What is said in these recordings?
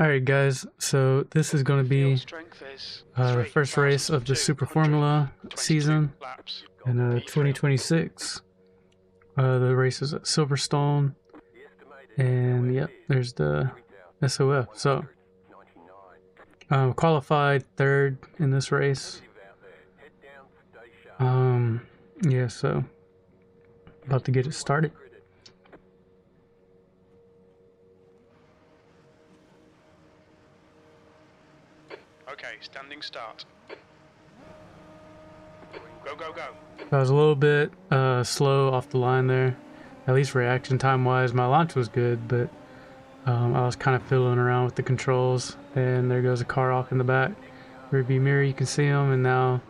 Alright guys, so this is going to be the first race of the Super Formula season in 2026. The race is at Silverstone, and yep, there's the SOF. So, qualified third in this race. Yeah, so about to get it started. Okay, standing start. Go, go, go. I was a little bit slow off the line there, at least reaction time wise. My launch was good, but I was kind of fiddling around with the controls, and there goes a car off in the back. Rearview mirror, you can see him, and now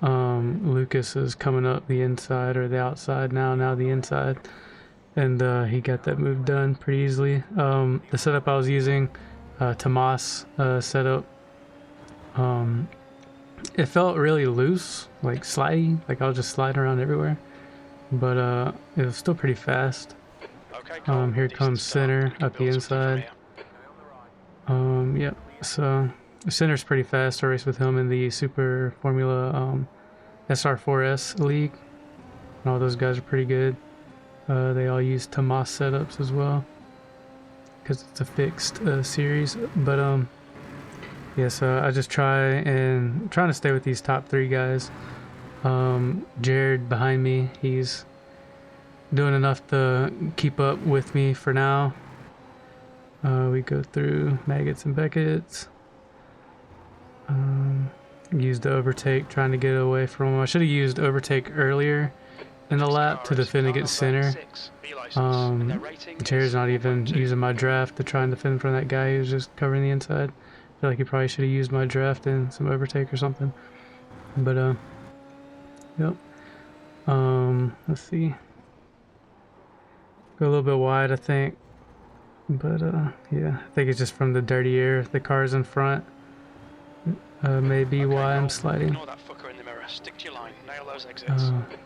Lucas is coming up the inside or the outside now the inside, and he got that move done pretty easily. The setup I was using, Tama Setup, it felt really loose, like slidey, like I was just sliding around everywhere, but it was still pretty fast. Okay, Here comes center up the inside. Yep, so center's pretty fast. I raced with him in the Super Formula SR4S League, and all those guys are pretty good. They all use Tama setups as well, because it's a fixed series, but yeah, so I just trying to stay with these top three guys. Jared behind me, he's doing enough to keep up with me for now. We go through Maggots and Beckett's. Used the overtake, trying to get away from him. I should have used overtake earlier in the lap to defend against center. Jared's not even using my draft to try and defend from that guy who's just covering the inside. I feel like he probably should have used my draft and some overtake or something. But yep. Let's see. Go a little bit wide, I think. But yeah, I think it's just from the dirty air. The car's in front. Maybe why I'm sliding.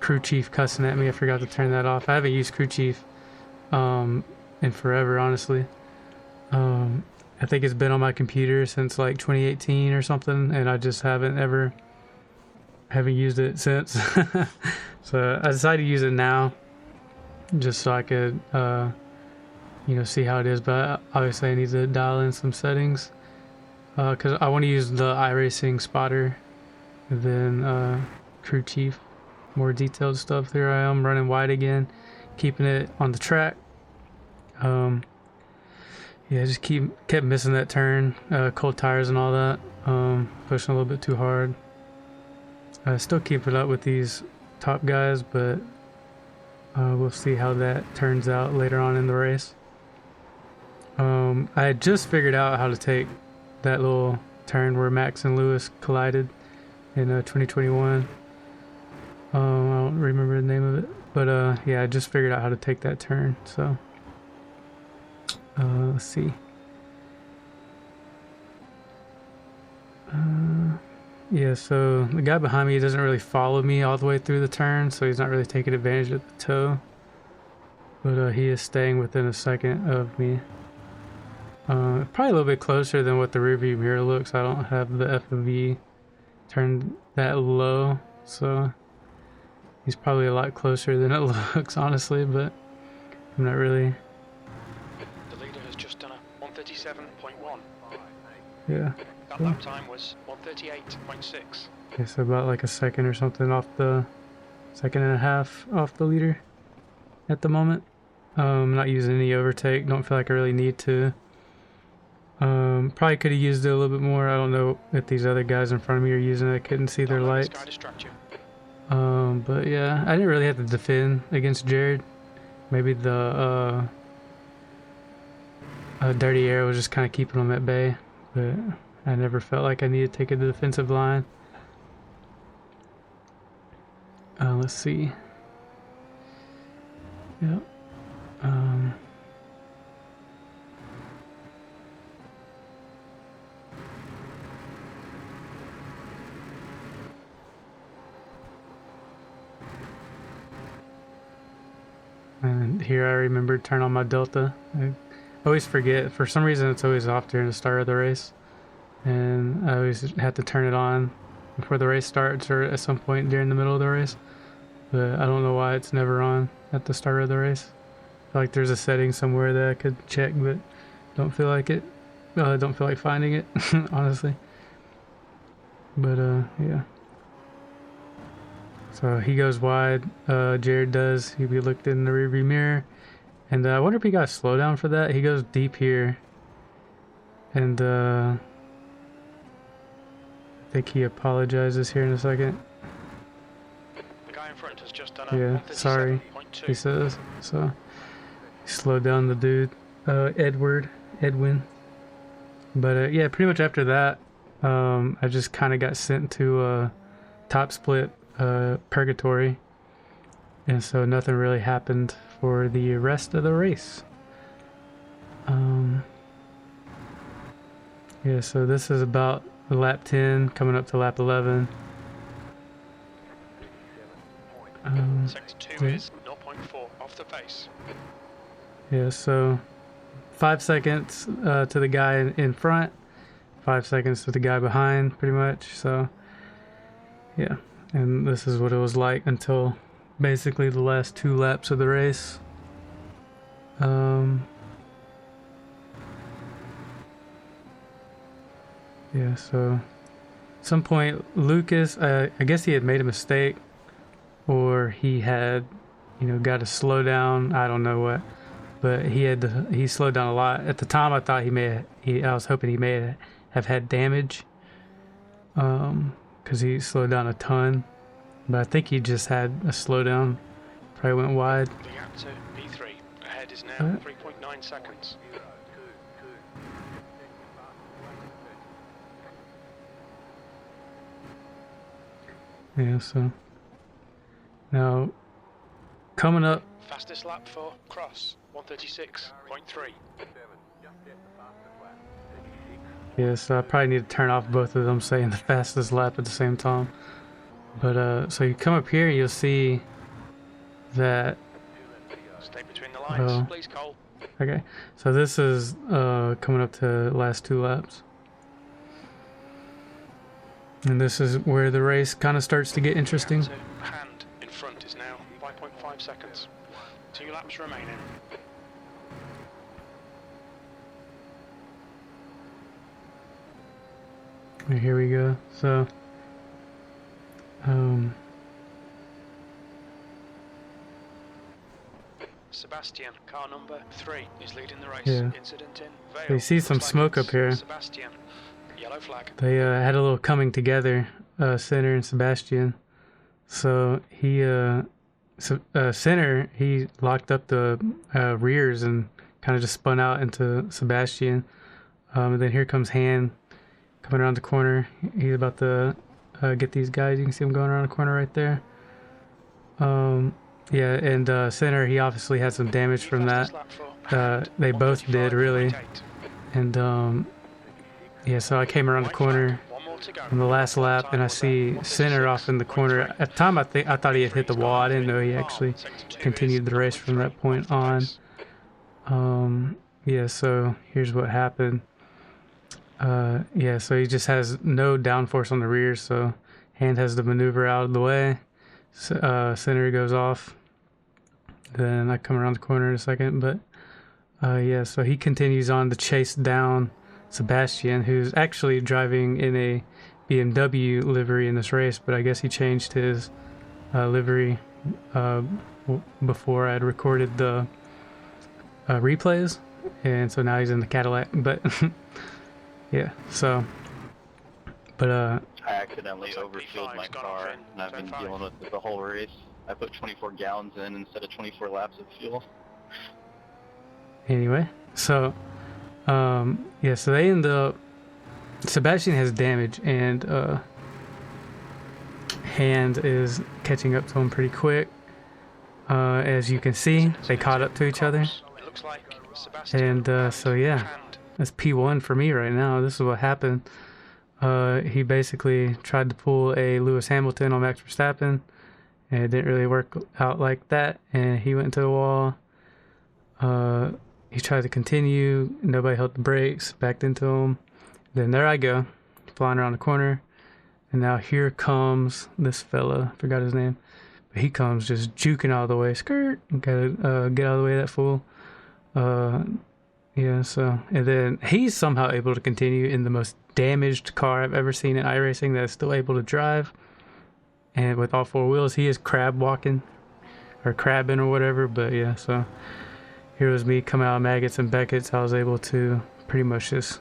Crew chief cussing at me. I forgot to turn that off. I haven't used crew chief in forever, honestly. I think it's been on my computer since like 2018 or something, and I just haven't used it since. So I decided to use it now, just so I could see how it is. But obviously I need to dial in some settings, because I want to use the iRacing spotter than crew chief. More detailed stuff. Here I am running wide again, keeping it on the track. Yeah, just kept missing that turn, cold tires and all that, pushing a little bit too hard. I still keep it up with these top guys, but we'll see how that turns out later on in the race. I had just figured out how to take that little turn where Max and Lewis collided in 2021. I don't remember the name of it, but yeah, I just figured out how to take that turn, so let's see. Yeah, so the guy behind me doesn't really follow me all the way through the turn, so he's not really taking advantage of the toe, but he is staying within a second of me. Probably a little bit closer than what the rearview mirror looks. I don't have the FOV turned that low, so he's probably a lot closer than it looks, honestly, but I'm not really. The leader has just done a 137.1. Yeah. That lap time was 138.6. Okay, so about like a second or something off the second and a half off the leader at the moment. Not using any overtake. Don't feel like I really need to. Probably could have used it a little bit more. I don't know if these other guys in front of me are using it. I couldn't see their lights. But yeah, I didn't really have to defend against Jared. Maybe the dirty air was just kind of keeping him at bay, but I never felt like I needed to take a defensive line. Let's see. Yep. And here I remembered turn on my delta. I always forget. For some reason, it's always off during the start of the race, and I always have to turn it on before the race starts or at some point during the middle of the race. But I don't know why it's never on at the start of the race. I feel like there's a setting somewhere that I could check, but don't feel like it. Don't feel like finding it, honestly. But yeah. So he goes wide. Jared does. He looked in the rearview mirror, and I wonder if he got a slowdown for that. He goes deep here, and I think he apologizes here in a second. The guy in front has just done a Yeah, sorry, 137.2. he says. So he slowed down the dude, Edwin. But yeah, pretty much after that, I just kind of got sent to top split purgatory, and so nothing really happened for the rest of the race. Yeah, so this is about lap 10 coming up to lap 11. Sector 2 is 0.4 off the pace. Yeah, so 5 seconds to the guy in front, 5 seconds to the guy behind, pretty much. So yeah, and this is what it was like until basically the last 2 laps of the race. Yeah, so at some point Lucas, I guess he had made a mistake, or he had, got to slow down. I don't know what, but he slowed down a lot. At the time, I thought I was hoping he may have had damage, because he slowed down a ton. But I think he just had a slowdown. Probably went wide. The gap to P3 ahead is now 3.9 seconds. Yeah, so now coming up. Fastest lap for Cross, 136.3. Yeah, so I probably need to turn off both of them saying the fastest lap at the same time. But so you come up here, you'll see that. Stay between the lines, please, Cole. Okay, so this is coming up to the last 2 laps. And this is where the race kind of starts to get interesting. Hand in front is now 5.5 seconds. 2 laps remaining. And here we go. So, Sebastian, car number 3, is leading the race. Yeah. Incident in Vale. So you see some smoke up here. Sebastian, yellow flag. They had a little coming together, Center and Sebastian. So Center, he locked up the rears and kind of just spun out into Sebastian. And then here comes Han coming around the corner. He's about to get these guys. You can see him going around the corner right there. Yeah, and Center, he obviously had some damage from that. They both did, really. And yeah, so I came around the corner on the last lap, and I see Center off in the corner. At the time, I thought he had hit the wall. I didn't know he actually continued the race from that point on. Yeah, so here's what happened. Yeah, so he just has no downforce on the rear, so Hand has to maneuver out of the way. Center goes off. Then I come around the corner in a second, but yeah, so he continues on to chase down Sebastian, who's actually driving in a BMW livery in this race, but I guess he changed his livery before I had recorded the replays, and so now he's in the Cadillac. But yeah, so I accidentally overfueled my car, and I've been dealing with it the whole race. I put 24 gallons in instead of 24 laps of fuel. Anyway, so yeah, so they end up. Sebastian has damage, and Hand is catching up to him pretty quick. As you can see, they caught up to each other, and so yeah, that's P1 for me right now. This is what happened. He basically tried to pull a Lewis Hamilton on Max Verstappen, and it didn't really work out like that, and he went into the wall. he tried to continue. Nobody held the brakes. Backed into him. Then there I go, flying around the corner. And now here comes this fella. I forgot his name. But he comes just juking out of the way. Skirt. Gotta get out of the way of that fool. Yeah, so. And then he's somehow able to continue in the most damaged car I've ever seen in iRacing that's still able to drive. And with all four wheels, he is crab walking. Or crabbing or whatever. But yeah, so. Here was me coming out of Maggots and Beckett's. I was able to pretty much just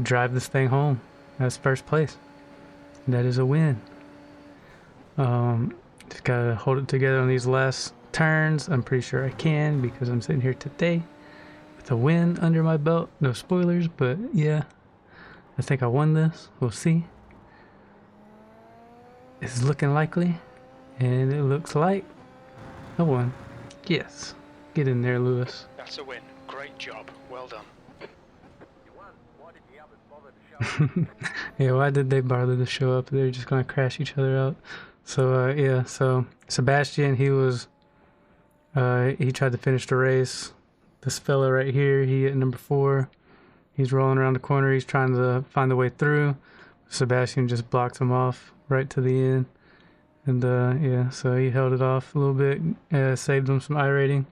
drive this thing home. That's first place. That is a win. Just gotta hold it together on these last turns. I'm pretty sure I can because I'm sitting here today with a win under my belt. No spoilers, but yeah, I think I won this. We'll see. It's looking likely, and it looks like I won. Yes. Get in there, Lewis. That's a win. Great job. Well done. Yeah, why did they bother to show up? They're just gonna crash each other out. So yeah, so Sebastian, he tried to finish the race. This fella right here, he at number 4. He's rolling around the corner. He's trying to find the way through. Sebastian just blocked him off right to the end. And yeah, so he held it off a little bit, saved him some iRating.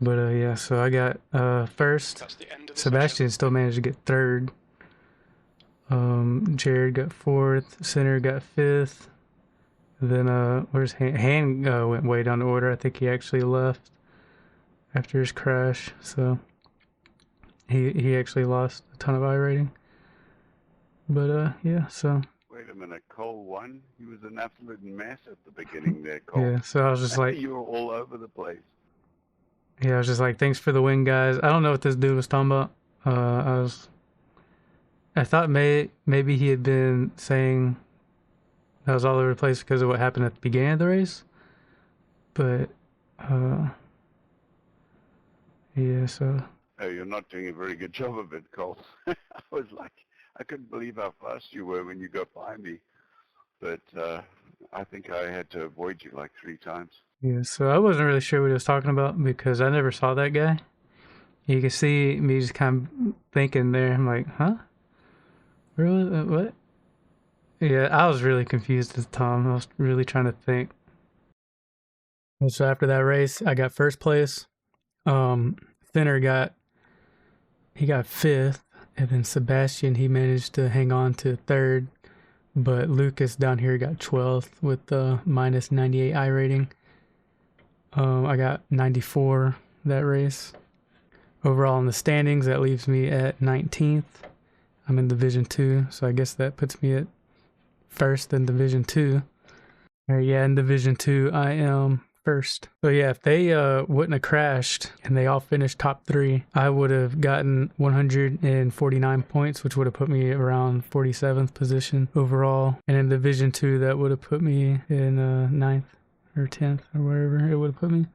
But yeah, so I got first. Sebastian still managed to get third. Jared got 4th. Center got 5th. Then where's Han went way down the order. I think he actually left after his crash. So he actually lost a ton of iRating. But yeah, so. Wait a minute, Cole won? He was an absolute mess at the beginning there, Cole. Yeah, so I was just like, you were all over the place. Yeah, I was just like, thanks for the win, guys. I don't know what this dude was talking about. I thought maybe he had been saying that was all over the place because of what happened at the beginning of the race. But, yeah, so. Oh, you're not doing a very good job of it, Cole. I was like, I couldn't believe how fast you were when you got by me. But I think I had to avoid you like 3 times. Yeah, so I wasn't really sure what he was talking about because I never saw that guy. You can see me just kind of thinking there. I'm like, huh? Really? What? Yeah, I was really confused at the time. I was really trying to think. And so after that race, I got first place. Finner got 5th, and then Sebastian, he managed to hang on to 3rd, but Lucas down here got 12th with the minus 98 iRating. I got 94 that race. Overall in the standings, that leaves me at 19th. I'm in Division 2, so I guess that puts me at first in Division 2. Yeah, in Division 2, I am first. So yeah, if they wouldn't have crashed and they all finished top 3, I would have gotten 149 points, which would have put me around 47th position overall. And in Division 2, that would have put me in 9th or 10th or wherever it would have put me.